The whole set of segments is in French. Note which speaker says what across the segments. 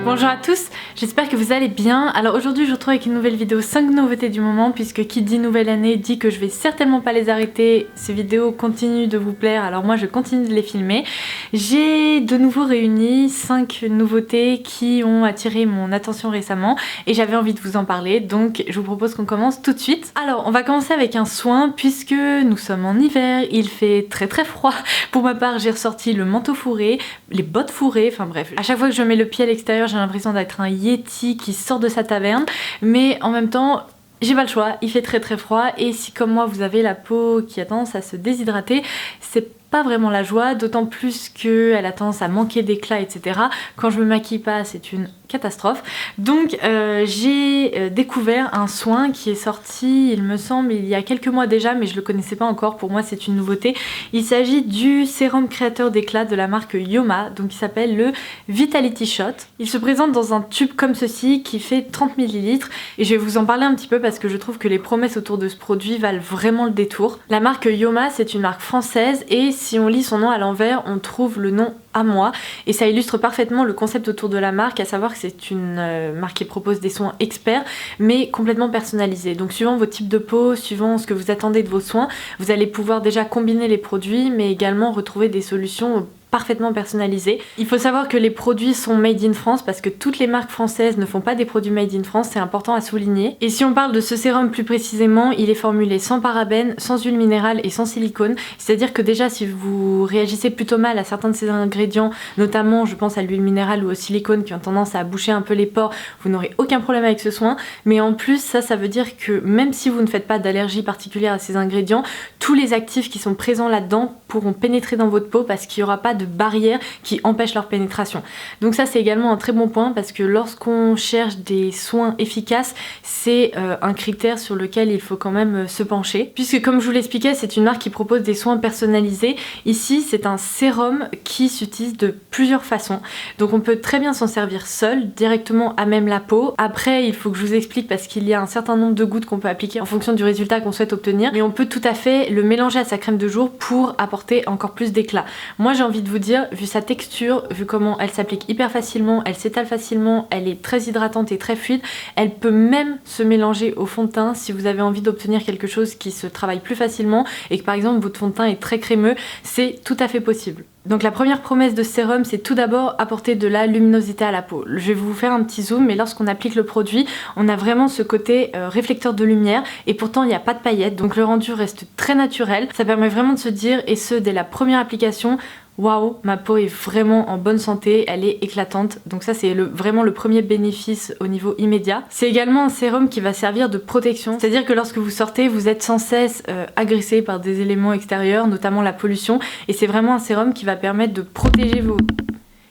Speaker 1: Bonjour à tous, j'espère que vous allez bien. Alors aujourd'hui je vous retrouve avec une nouvelle vidéo 5 nouveautés du moment, puisque qui dit nouvelle année dit que je vais certainement pas les arrêter. Ces vidéos continuent de vous plaire, alors moi je continue de les filmer. J'ai de nouveau réuni 5 nouveautés qui ont attiré mon attention récemment et j'avais envie de vous en parler, donc je vous propose qu'on commence tout de suite. Alors on va commencer avec un soin, puisque nous sommes en hiver, il fait très froid. Pour ma part j'ai ressorti le manteau fourré, les bottes fourrées, enfin bref. À chaque fois que je mets le pied à l'extérieur, j'ai l'impression d'être un yéti qui sort de sa taverne, mais en même temps j'ai pas le choix, il fait très froid, et si comme moi vous avez la peau qui a tendance à se déshydrater, c'est pas vraiment la joie, d'autant plus qu'elle a tendance à manquer d'éclat, etc. Quand je me maquille pas, c'est une catastrophe. Donc j'ai découvert un soin qui est sorti, il me semble, il y a quelques mois déjà, mais je le connaissais pas encore, pour moi c'est une nouveauté. Il s'agit du sérum créateur d'éclat de la marque Yoma, donc il s'appelle le Vitality Shot. Il se présente dans un tube comme ceci qui fait 30 ml, et je vais vous en parler un petit peu parce que je trouve que les promesses autour de ce produit valent vraiment le détour. La marque Yoma, c'est une marque française, et si on lit son nom à l'envers, on trouve le nom à moi, et ça illustre parfaitement le concept autour de la marque, à savoir que c'est une marque qui propose des soins experts mais complètement personnalisés. Donc suivant vos types de peau, suivant ce que vous attendez de vos soins, vous allez pouvoir déjà combiner les produits, mais également retrouver des solutions parfaitement personnalisé. Il faut savoir que les produits sont made in France, parce que toutes les marques françaises ne font pas des produits made in France, c'est important à souligner. Et si on parle de ce sérum plus précisément, il est formulé sans parabènes, sans huile minérale et sans silicone. C'est-à-dire que déjà si vous réagissez plutôt mal à certains de ces ingrédients, notamment je pense à l'huile minérale ou au silicone qui ont tendance à boucher un peu les pores, vous n'aurez aucun problème avec ce soin. Mais en plus ça veut dire que même si vous ne faites pas d'allergie particulière à ces ingrédients, tous les actifs qui sont présents là-dedans pourront pénétrer dans votre peau, parce qu'il n'y aura pas de barrières qui empêchent leur pénétration. Donc ça c'est également un très bon point, parce que lorsqu'on cherche des soins efficaces, c'est un critère sur lequel il faut quand même se pencher, puisque comme je vous l'expliquais, c'est une marque qui propose des soins personnalisés. Ici c'est un sérum qui s'utilise de plusieurs façons, donc on peut très bien s'en servir seul, directement à même la peau. Après il faut que je vous explique, parce qu'il y a un certain nombre de gouttes qu'on peut appliquer en fonction du résultat qu'on souhaite obtenir, mais on peut tout à fait le mélanger à sa crème de jour pour apporter encore plus d'éclat. Moi j'ai envie de vous dire, vu sa texture, vu comment elle s'applique hyper facilement, elle s'étale facilement, elle est très hydratante et très fluide, elle peut même se mélanger au fond de teint si vous avez envie d'obtenir quelque chose qui se travaille plus facilement et que par exemple votre fond de teint est très crémeux, c'est tout à fait possible. Donc la première promesse de ce sérum, c'est tout d'abord apporter de la luminosité à la peau. Je vais vous faire un petit zoom, mais lorsqu'on applique le produit, on a vraiment ce côté réflecteur de lumière, et pourtant il n'y a pas de paillettes, donc le rendu reste très naturel. Ça permet vraiment de se dire, et ce dès la première application, waouh, ma peau est vraiment en bonne santé, elle est éclatante. Donc ça c'est vraiment le premier bénéfice au niveau immédiat. C'est également un sérum qui va servir de protection, c'est-à-dire que lorsque vous sortez, vous êtes sans cesse agressé par des éléments extérieurs, notamment la pollution, et c'est vraiment un sérum qui va permettre de protéger vos...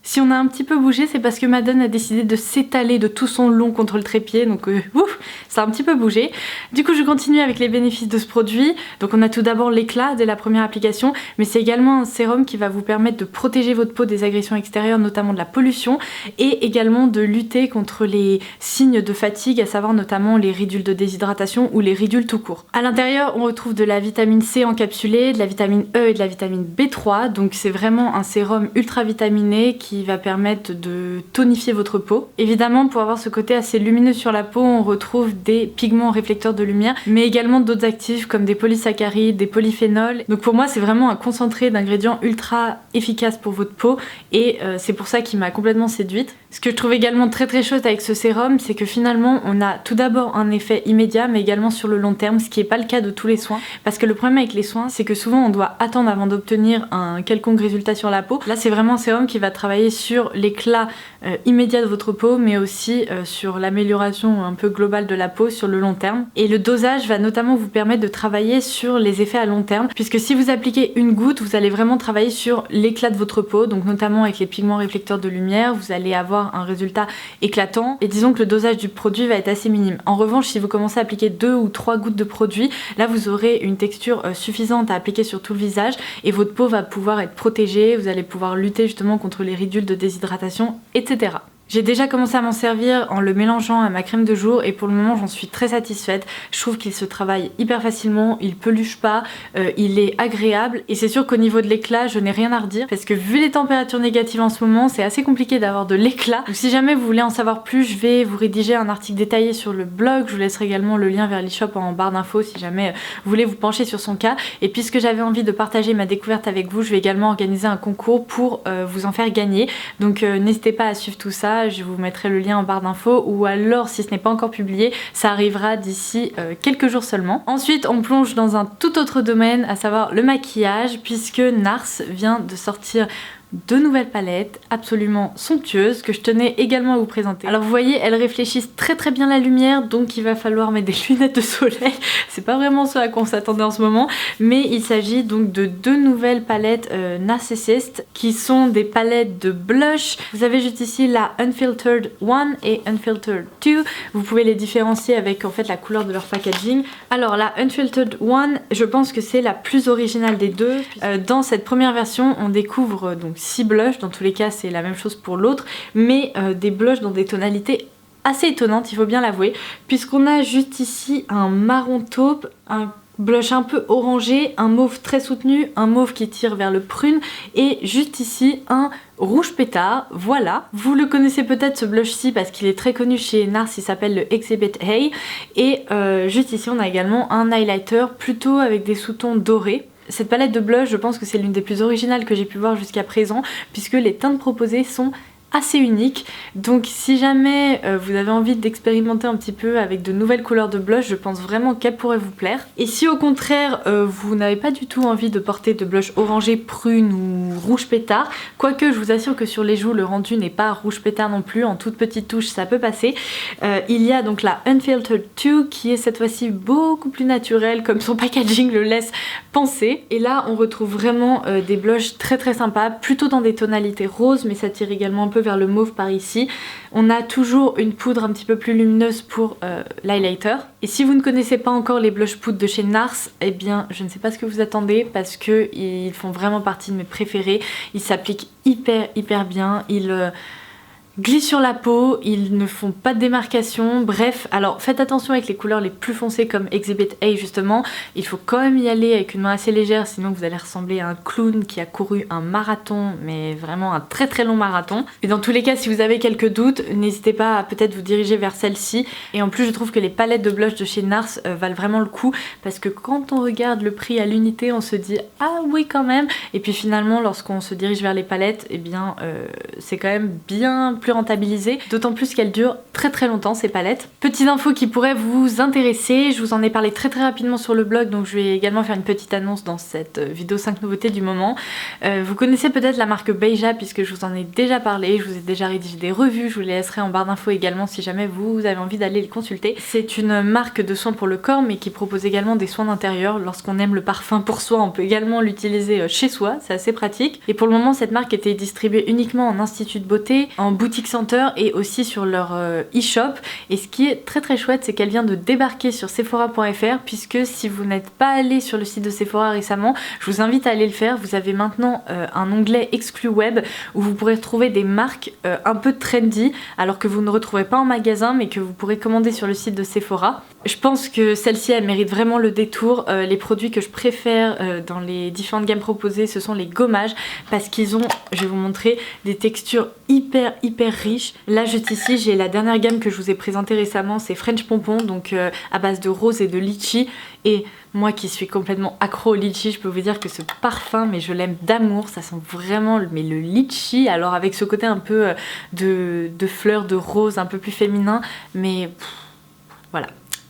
Speaker 1: Si on a un petit peu bougé, c'est parce que Madone a décidé de s'étaler de tout son long contre le trépied, donc ouf, ça a un petit peu bougé. Du coup je continue avec les bénéfices de ce produit. Donc on a tout d'abord l'éclat dès la première application, mais c'est également un sérum qui va vous permettre de protéger votre peau des agressions extérieures, notamment de la pollution, et également de lutter contre les signes de fatigue, à savoir notamment les ridules de déshydratation ou les ridules tout court. À l'intérieur on retrouve de la vitamine C encapsulée, de la vitamine E et de la vitamine B3, donc c'est vraiment un sérum ultra vitaminé qui va permettre de tonifier votre peau. Évidemment, pour avoir ce côté assez lumineux sur la peau, on retrouve des pigments réflecteurs de lumière, mais également d'autres actifs comme des polysaccharides, des polyphénols. Donc pour moi, c'est vraiment un concentré d'ingrédients ultra efficaces pour votre peau, et c'est pour ça qu'il m'a complètement séduite. Ce que je trouve également très chouette avec ce sérum, c'est que finalement, on a tout d'abord un effet immédiat, mais également sur le long terme, ce qui n'est pas le cas de tous les soins. Parce que le problème avec les soins, c'est que souvent on doit attendre avant d'obtenir un quelconque résultat sur la peau. Là, c'est vraiment un sérum qui va travailler sur l'éclat immédiat de votre peau, mais aussi sur l'amélioration un peu globale de la peau sur le long terme. Et le dosage va notamment vous permettre de travailler sur les effets à long terme, puisque si vous appliquez une goutte, vous allez vraiment travailler sur l'éclat de votre peau, donc notamment avec les pigments réflecteurs de lumière, vous allez avoir un résultat éclatant, et disons que le dosage du produit va être assez minime. En revanche, si vous commencez à appliquer 2 ou 3 gouttes de produit, là vous aurez une texture suffisante à appliquer sur tout le visage, et votre peau va pouvoir être protégée, vous allez pouvoir lutter justement contre les ridules de déshydratation, etc. J'ai déjà commencé à m'en servir en le mélangeant à ma crème de jour et pour le moment j'en suis très satisfaite. Je trouve qu'il se travaille hyper facilement, il peluche pas, il est agréable et c'est sûr qu'au niveau de l'éclat je n'ai rien à redire parce que vu les températures négatives en ce moment c'est assez compliqué d'avoir de l'éclat. Donc si jamais vous voulez en savoir plus, je vais vous rédiger un article détaillé sur le blog, je vous laisserai également le lien vers l'e-shop en barre d'infos si jamais vous voulez vous pencher sur son cas. Et puisque j'avais envie de partager ma découverte avec vous, je vais également organiser un concours pour vous en faire gagner. Donc n'hésitez pas à suivre tout ça, je vous mettrai le lien en barre d'infos ou alors si ce n'est pas encore publié, ça arrivera d'ici quelques jours seulement. Ensuite on plonge dans un tout autre domaine, à savoir le maquillage, puisque NARS vient de sortir deux nouvelles palettes absolument somptueuses que je tenais également à vous présenter. Alors vous voyez, elles réfléchissent très bien la lumière, donc il va falloir mettre des lunettes de soleil. C'est pas vraiment ce à quoi on s'attendait en ce moment, mais il s'agit donc de deux nouvelles palettes Narcissist qui sont des palettes de blush. Vous avez juste ici la Unfiltered 1 et Unfiltered 2. Vous pouvez les différencier avec en fait la couleur de leur packaging. Alors la Unfiltered 1, je pense que c'est la plus originale des deux. Dans cette première version, on découvre donc 6 blushs, dans tous les cas c'est la même chose pour l'autre, mais des blushs dans des tonalités assez étonnantes, il faut bien l'avouer, puisqu'on a juste ici un marron taupe, un blush un peu orangé, un mauve très soutenu, un mauve qui tire vers le prune et juste ici un rouge pétard, voilà. Vous le connaissez peut-être ce blush-ci parce qu'il est très connu chez NARS, il s'appelle le Exhibit A et juste ici on a également un highlighter plutôt avec des sous-tons dorés. Cette palette de blush, je pense que c'est l'une des plus originales que j'ai pu voir jusqu'à présent puisque les teintes proposées sont assez unique. Donc si jamais vous avez envie d'expérimenter un petit peu avec de nouvelles couleurs de blush, je pense vraiment qu'elles pourraient vous plaire. Et si au contraire vous n'avez pas du tout envie de porter de blush orangé, prune ou rouge pétard, quoique je vous assure que sur les joues le rendu n'est pas rouge pétard non plus, en toute petite touche ça peut passer. Il y a donc la Unfiltered 2 qui est cette fois-ci beaucoup plus naturelle comme son packaging le laisse penser. Et là on retrouve vraiment des blushs très sympas, plutôt dans des tonalités roses mais ça tire également un peu vers le mauve par ici. On a toujours une poudre un petit peu plus lumineuse pour l'highlighter. Et si vous ne connaissez pas encore les blush poudres de chez NARS, eh bien je ne sais pas ce que vous attendez parce qu'ils font vraiment partie de mes préférés. Ils s'appliquent hyper bien, ils glissent sur la peau, ils ne font pas de démarcation, bref, alors faites attention avec les couleurs les plus foncées comme Exhibit A justement, il faut quand même y aller avec une main assez légère sinon vous allez ressembler à un clown qui a couru un marathon, mais vraiment un très long marathon. Et dans tous les cas, si vous avez quelques doutes, n'hésitez pas à peut-être vous diriger vers celle-ci. Et en plus je trouve que les palettes de blush de chez NARS valent vraiment le coup parce que quand on regarde le prix à l'unité, on se dit ah oui quand même, et puis finalement lorsqu'on se dirige vers les palettes, eh bien c'est quand même bien plus rentabilisé, d'autant plus qu'elles durent très longtemps ces palettes. Petite info qui pourrait vous intéresser, je vous en ai parlé très rapidement sur le blog, donc je vais également faire une petite annonce dans cette vidéo 5 nouveautés du moment. Vous connaissez peut-être la marque Beija puisque je vous en ai déjà parlé, je vous ai déjà rédigé des revues, je vous les laisserai en barre d'infos également si jamais vous avez envie d'aller les consulter. C'est une marque de soins pour le corps mais qui propose également des soins d'intérieur. Lorsqu'on aime le parfum pour soi, on peut également l'utiliser chez soi, c'est assez pratique. Et pour le moment cette marque était distribuée uniquement en institut de beauté, en boutique center et aussi sur leur e-shop. Et ce qui est très chouette, c'est qu'elle vient de débarquer sur Sephora.fr puisque si vous n'êtes pas allé sur le site de Sephora récemment, je vous invite à aller le faire. Vous avez maintenant un onglet exclu web où vous pourrez trouver des marques un peu trendy alors que vous ne retrouverez pas en magasin mais que vous pourrez commander sur le site de Sephora. Je pense que celle-ci elle mérite vraiment le détour. Les produits que je préfère dans les différentes gammes proposées, ce sont les gommages parce qu'ils ont, je vais vous montrer, des textures hyper riches. Là juste ici j'ai la dernière gamme que je vous ai présentée récemment, c'est French Pompon, donc à base de rose et de litchi. Et moi qui suis complètement accro au litchi, je peux vous dire que ce parfum, mais je l'aime d'amour, ça sent vraiment le litchi, alors avec ce côté un peu de fleurs de rose un peu plus féminin, mais voilà,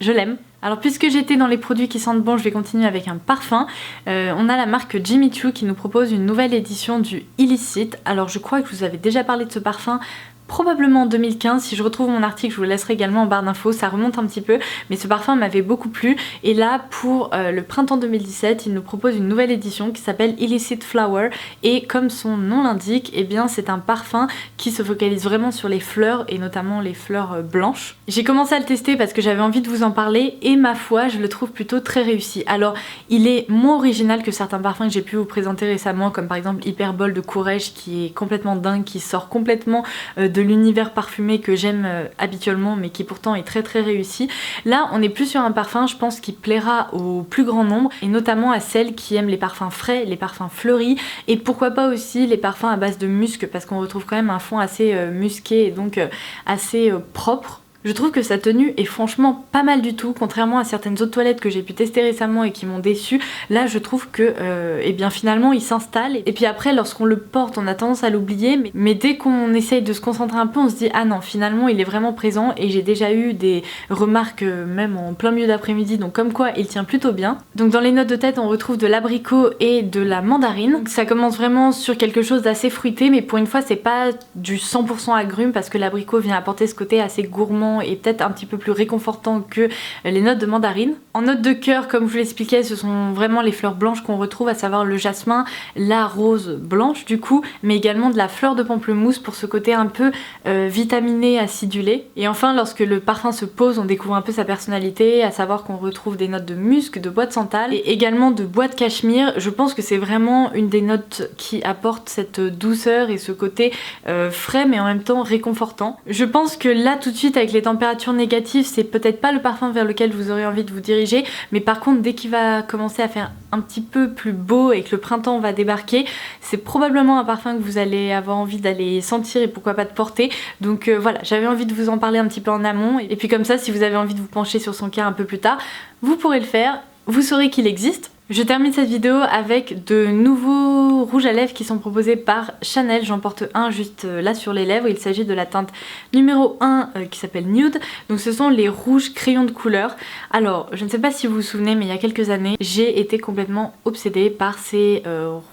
Speaker 1: je l'aime. Alors puisque j'étais dans les produits qui sentent bon, je vais continuer avec un parfum. On a la marque Jimmy Choo qui nous propose une nouvelle édition du Illicit. Alors je crois que je vous avais déjà parlé de ce parfum probablement en 2015, si je retrouve mon article je vous le laisserai également en barre d'infos, ça remonte un petit peu, mais ce parfum m'avait beaucoup plu. Et là pour le printemps 2017, il nous propose une nouvelle édition qui s'appelle Illicit Flower, et comme son nom l'indique, eh bien c'est un parfum qui se focalise vraiment sur les fleurs et notamment les fleurs blanches. J'ai commencé à le tester parce que j'avais envie de vous en parler et ma foi je le trouve plutôt très réussi. Alors il est moins original que certains parfums que j'ai pu vous présenter récemment, comme par exemple Hyperbole de Courrèges qui est complètement dingue, qui sort complètement de l'univers parfumé que j'aime habituellement mais qui pourtant est très très réussi. Là on est plus sur un parfum je pense qui plaira au plus grand nombre et notamment à celles qui aiment les parfums frais, les parfums fleuris et pourquoi pas aussi les parfums à base de musc parce qu'on retrouve quand même un fond assez musqué et donc assez propre. Je trouve que sa tenue est franchement pas mal du tout, contrairement à certaines autres toilettes que j'ai pu tester récemment et qui m'ont déçue. Là je trouve que eh bien finalement il s'installe et puis après lorsqu'on le porte on a tendance à l'oublier mais dès qu'on essaye de se concentrer un peu on se dit ah non finalement il est vraiment présent et j'ai déjà eu des remarques même en plein milieu d'après-midi donc comme quoi il tient plutôt bien. Donc dans les notes de tête on retrouve de l'abricot et de la mandarine. Donc, ça commence vraiment sur quelque chose d'assez fruité mais pour une fois c'est pas du 100% agrume parce que l'abricot vient apporter ce côté assez gourmand et peut-être un petit peu plus réconfortant que les notes de mandarine. En notes de cœur, comme je vous l'expliquais, ce sont vraiment les fleurs blanches qu'on retrouve, à savoir le jasmin, la rose blanche du coup, mais également de la fleur de pamplemousse pour ce côté un peu vitaminé, acidulé. Et enfin, lorsque le parfum se pose, on découvre un peu sa personnalité, à savoir qu'on retrouve des notes de musc, de bois de santal et également de bois de cachemire. Je pense que c'est vraiment une des notes qui apporte cette douceur et ce côté frais mais en même temps réconfortant. Je pense que là tout de suite avec les températures négatives, c'est peut-être pas le parfum vers lequel vous aurez envie de vous diriger, mais par contre dès qu'il va commencer à faire un petit peu plus beau et que le printemps va débarquer, c'est probablement un parfum que vous allez avoir envie d'aller sentir et pourquoi pas de porter. Donc voilà, j'avais envie de vous en parler un petit peu en amont et puis comme ça si vous avez envie de vous pencher sur son cas un peu plus tard, vous pourrez le faire, vous saurez qu'il existe. Je termine cette vidéo avec de nouveaux rouges à lèvres qui sont proposés par Chanel. J'en porte un juste là sur les lèvres. Il s'agit de la teinte numéro 1 qui s'appelle Nude. Donc ce sont les rouges crayons de couleur. Alors je ne sais pas si vous vous souvenez mais il y a quelques années j'ai été complètement obsédée par ces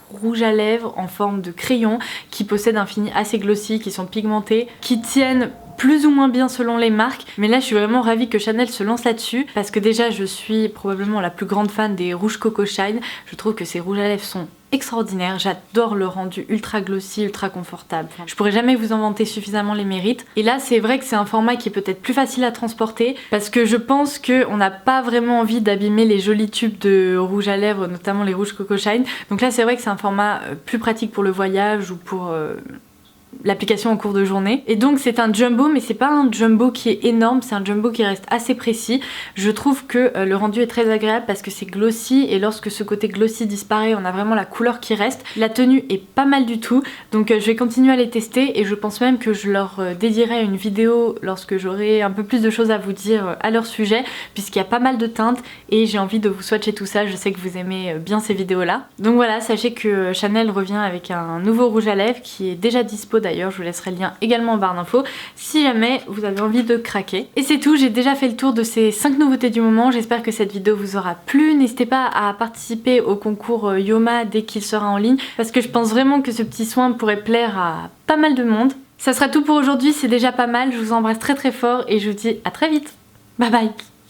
Speaker 1: rouges à lèvres en forme de crayon qui possèdent un fini assez glossy, qui sont pigmentés, qui tiennent plus ou moins bien selon les marques, mais là je suis vraiment ravie que Chanel se lance là-dessus parce que déjà je suis probablement la plus grande fan des rouges Coco Shine. Je trouve que ces rouges à lèvres sont extraordinaires, j'adore le rendu ultra glossy, ultra confortable. Je pourrais jamais vous en vanter suffisamment les mérites. Et là c'est vrai que c'est un format qui est peut-être plus facile à transporter parce que je pense qu'on n'a pas vraiment envie d'abîmer les jolis tubes de rouge à lèvres, notamment les rouges Coco Shine. Donc là c'est vrai que c'est un format plus pratique pour le voyage ou pour l'application en cours de journée. Et donc c'est un jumbo mais c'est pas un jumbo qui est énorme, c'est un jumbo qui reste assez précis. Je trouve que le rendu est très agréable parce que c'est glossy et lorsque ce côté glossy disparaît on a vraiment la couleur qui reste. La tenue est pas mal du tout donc je vais continuer à les tester et je pense même que je leur dédierai une vidéo lorsque j'aurai un peu plus de choses à vous dire à leur sujet puisqu'il y a pas mal de teintes et j'ai envie de vous swatcher tout ça. Je sais que vous aimez bien ces vidéos là. Donc voilà, sachez que Chanel revient avec un nouveau rouge à lèvres qui est déjà dispo d'ailleurs, je vous laisserai le lien également en barre d'infos si jamais vous avez envie de craquer. Et c'est tout, j'ai déjà fait le tour de ces 5 nouveautés du moment, j'espère que cette vidéo vous aura plu. N'hésitez pas à participer au concours Yoma dès qu'il sera en ligne parce que je pense vraiment que ce petit soin pourrait plaire à pas mal de monde. Ça sera tout pour aujourd'hui, c'est déjà pas mal, je vous embrasse très très fort et je vous dis à très vite. Bye bye.